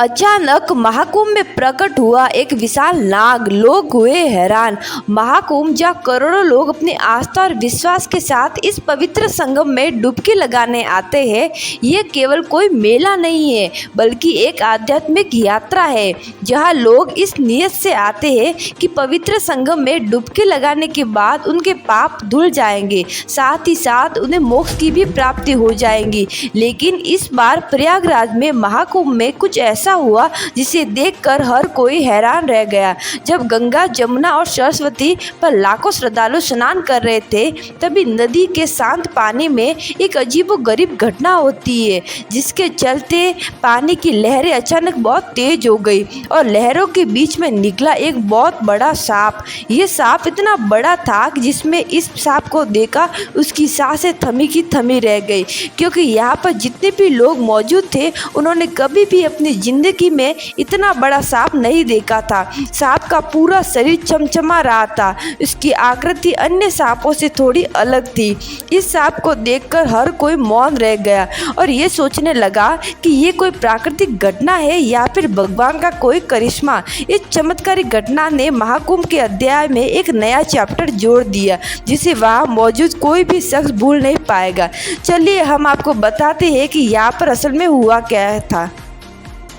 अचानक महाकुंभ में प्रकट हुआ एक विशाल नाग। लोग हुए हैरान। महाकुंभ जहाँ करोड़ों लोग अपनी आस्था और विश्वास के साथ इस पवित्र संगम में डुबकी लगाने आते हैं, ये केवल कोई मेला नहीं है बल्कि एक आध्यात्मिक यात्रा है जहाँ लोग इस नियत से आते हैं कि पवित्र संगम में डुबकी लगाने के बाद उनके पाप धुल जाएंगे, साथ ही साथ उन्हें मोक्ष की भी प्राप्ति हो जाएगी। लेकिन इस बार प्रयागराज में महाकुंभ में कुछ ऐसा हुआ जिसे देखकर हर कोई हैरान रह गया। जब गंगा, जमुना और सरस्वती पर लाखों श्रद्धालु स्नान कर रहे थे, तभी नदी के शांत पानी में एक अजीबोगरीब घटना होती है, जिसके चलते पानी की लहरें अचानक बहुत तेज हो गई और लहरों के बीच में निकला एक बहुत बड़ा सांप। ये सांप इतना बड़ा था कि जिसमें इस सांप को देखा उसकी सांसें थमी की थमी रह गई, क्योंकि यहाँ पर जितने भी लोग मौजूद थे उन्होंने कभी भी अपनी जिंदगी में इतना बड़ा सांप नहीं देखा था। सांप का पूरा शरीर चमचमा रहा था। इसकी आकृति अन्य सांपों से थोड़ी अलग थी। इस सांप को देखकर हर कोई मौन रह गया और ये सोचने लगा कि ये कोई प्राकृतिक घटना है या फिर भगवान का कोई करिश्मा। इस चमत्कारी घटना ने महाकुंभ के अध्याय में एक नया चैप्टर जोड़ दिया, जिसे वहाँ मौजूद कोई भी शख्स भूल नहीं पाएगा। चलिए हम आपको बताते हैं कि यहाँ पर असल में हुआ क्या था।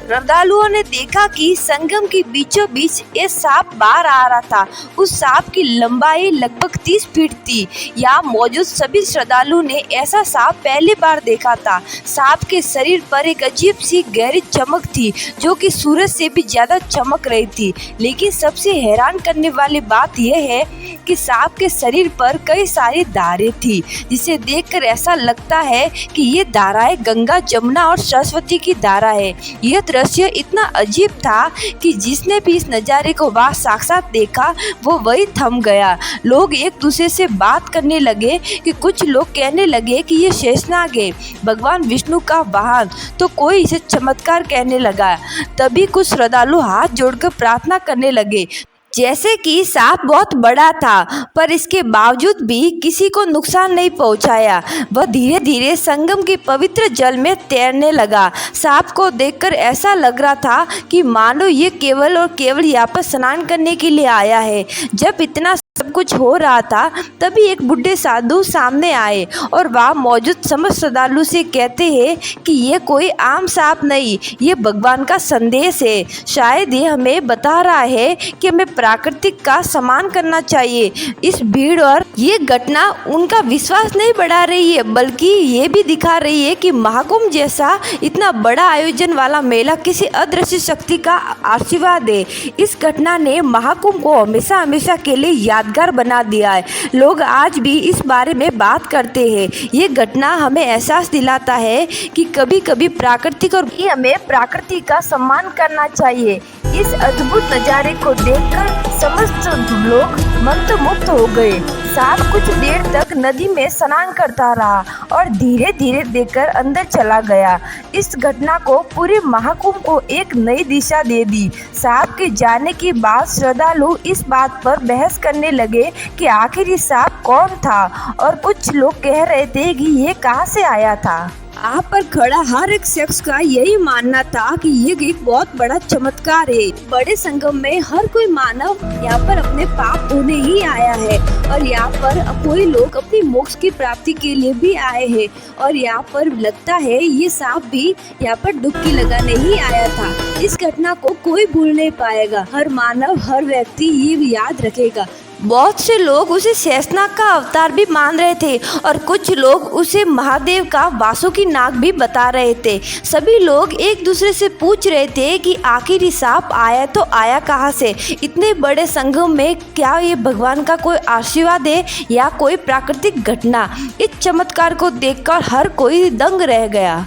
श्रद्धालुओं ने देखा कि संगम के बीचों बीच एक सांप बाहर आ रहा था। उस सांप की लंबाई लगभग 30 फीट थी। यहाँ मौजूद सभी श्रद्धालुओं ने ऐसा सांप पहली बार देखा था। सांप के शरीर पर एक अजीब सी गहरी चमक थी, जो कि सूरज से भी ज्यादा चमक रही थी। लेकिन सबसे हैरान करने वाली बात यह है कि सांप के शरीर पर कई सारी धारें थी, जिसे देखकर ऐसा लगता है कि ये धाराएं गंगा, जमुना और सरस्वती की धारा है। यह दृश्य इतना अजीब था कि जिसने भी इस नज़ारे को वहाँ साक्षात देखा वो वही थम गया। लोग एक दूसरे से बात करने लगे कि कुछ लोग कहने लगे कि ये शेषनाग है, भगवान विष्णु का वाहन, तो कोई इसे चमत्कार कहने लगा। तभी कुछ श्रद्धालु हाथ जोड़कर प्रार्थना करने लगे, जैसे कि सांप बहुत बड़ा था पर इसके बावजूद भी किसी को नुकसान नहीं पहुंचाया। वह धीरे धीरे संगम के पवित्र जल में तैरने लगा। सांप को देखकर ऐसा लग रहा था कि मानो ये केवल और केवल यहाँ पर स्नान करने के लिए आया है। जब इतना सब कुछ हो रहा था, तभी एक बुढ़े साधु सामने आए और वहाँ मौजूद समस्त श्रद्धालु से कहते हैं कि ये कोई आम सांप नहीं, ये भगवान का संदेश है। शायद ये हमें बता रहा है कि हमें प्राकृतिक का सम्मान करना चाहिए। इस भीड़ और ये घटना उनका विश्वास नहीं बढ़ा रही है, बल्कि ये भी दिखा रही है कि महाकुंभ जैसा इतना बड़ा आयोजन वाला मेला किसी अदृश्य शक्ति का आशीर्वाद है। इस घटना ने महाकुंभ को हमेशा हमेशा के लिए यादगार बना दिया है। लोग आज भी इस बारे में बात करते हैं। ये घटना हमें एहसास दिलाता है कि कभी कभी प्राकृतिक और हमें प्रकृति का सम्मान करना चाहिए। इस अद्भुत नज़ारे को देखकर समस्त लोग मंत्रमुग्ध हो गए। सांप कुछ देर तक नदी में स्नान करता रहा और धीरे धीरे देखकर अंदर चला गया। इस घटना को पूरे महाकुंभ को एक नई दिशा दे दी। सांप के जाने के बाद श्रद्धालु इस बात पर बहस करने लगे कि आखिर ये सांप कौन था, और कुछ लोग कह रहे थे कि ये कहाँ से आया था। यहाँ पर खड़ा हर एक शख्स का यही मानना था कि ये एक बहुत बड़ा चमत्कार है। बड़े संगम में हर कोई मानव यहाँ पर अपने पाप धोने ही आया है और यहाँ पर कोई लोग अपनी मोक्ष की प्राप्ति के लिए भी आए हैं। और यहाँ पर लगता है ये सांप भी यहाँ पर डुबकी लगाने ही आया था। इस घटना को कोई भूल नहीं पाएगा। हर मानव, हर व्यक्ति ये याद रखेगा। बहुत से लोग उसे शेषनाग का अवतार भी मान रहे थे और कुछ लोग उसे महादेव का वासुकी नाग भी बता रहे थे। सभी लोग एक दूसरे से पूछ रहे थे कि आखिर ये सांप आया तो आया कहाँ से। इतने बड़े संगम में क्या ये भगवान का कोई आशीर्वाद है या कोई प्राकृतिक घटना। इस चमत्कार को देखकर हर कोई दंग रह गया।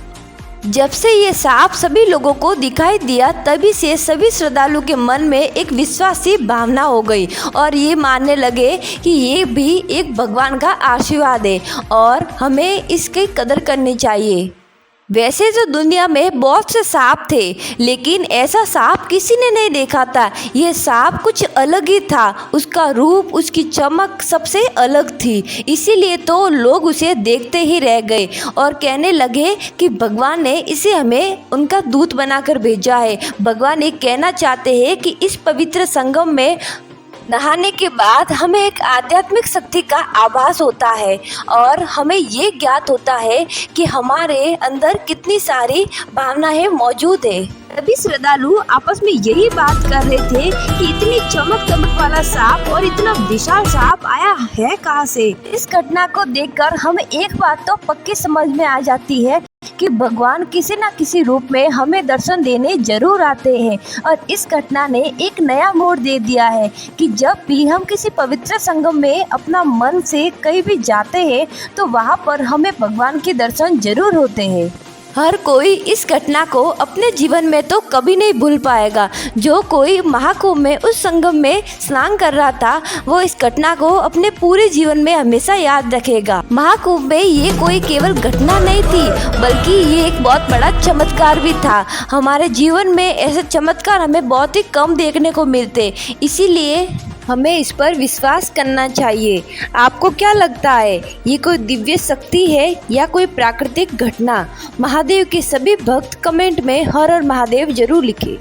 जब से ये सांप सभी लोगों को दिखाई दिया, तभी से सभी श्रद्धालु के मन में एक विश्वासी भावना हो गई और ये मानने लगे कि ये भी एक भगवान का आशीर्वाद है और हमें इसकी कदर करनी चाहिए। वैसे तो दुनिया में बहुत से सांप थे, लेकिन ऐसा सांप किसी ने नहीं देखा था। यह सांप कुछ अलग ही था। उसका रूप, उसकी चमक सबसे अलग थी। इसीलिए तो लोग उसे देखते ही रह गए और कहने लगे कि भगवान ने इसे हमें उनका दूत बनाकर भेजा है। भगवान ये कहना चाहते हैं कि इस पवित्र संगम में नहाने के बाद हमें एक आध्यात्मिक शक्ति का आभास होता है और हमें ये ज्ञात होता है कि हमारे अंदर कितनी सारी भावनाएं मौजूद है। सभी श्रद्धालु आपस में यही बात कर रहे थे कि इतनी चमक वाला सांप और इतना विशाल सांप आया है कहाँ से। इस घटना को देखकर हमें एक बात तो पक्की समझ में आ जाती है कि भगवान किसी न किसी रूप में हमें दर्शन देने जरूर आते हैं। और इस घटना ने एक नया मोड़ दे दिया है कि जब भी हम किसी पवित्र संगम में अपना मन से कहीं भी जाते हैं तो वहाँ पर हमें भगवान के दर्शन जरूर होते हैं। हर कोई इस घटना को अपने जीवन में तो कभी नहीं भूल पाएगा। जो कोई महाकुंभ में उस संगम में स्नान कर रहा था वो इस घटना को अपने पूरे जीवन में हमेशा याद रखेगा। महाकुंभ में ये कोई केवल घटना नहीं थी, बल्कि ये एक बहुत बड़ा चमत्कार भी था। हमारे जीवन में ऐसे चमत्कार हमें बहुत ही कम देखने को मिलते, इसीलिए हमें इस पर विश्वास करना चाहिए। आपको क्या लगता है, ये कोई दिव्य शक्ति है या कोई प्राकृतिक घटना? महादेव के सभी भक्त कमेंट में हर हर महादेव जरूर लिखें।